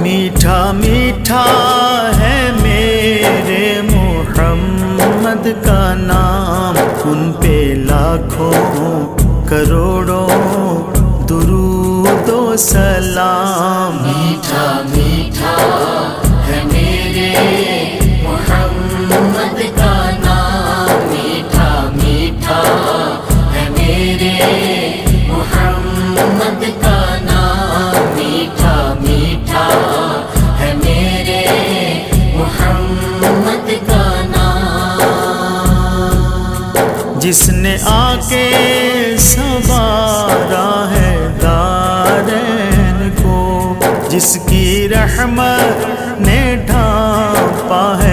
मीठा मीठा है मेरे मोहम्मद का नाम, उन पे लाखों करोड़ों दुरूदो सलाम। मीठा मीठा है मेरे मोहम्मद का नाम, मीठा मीठा है मेरे मोहम्मद का नाम, मीठा मीठा है मेरे मोहम्मद का नाम। जिसने आके संवारा है दारैन को, जिसकी रहमत ने ढांपा है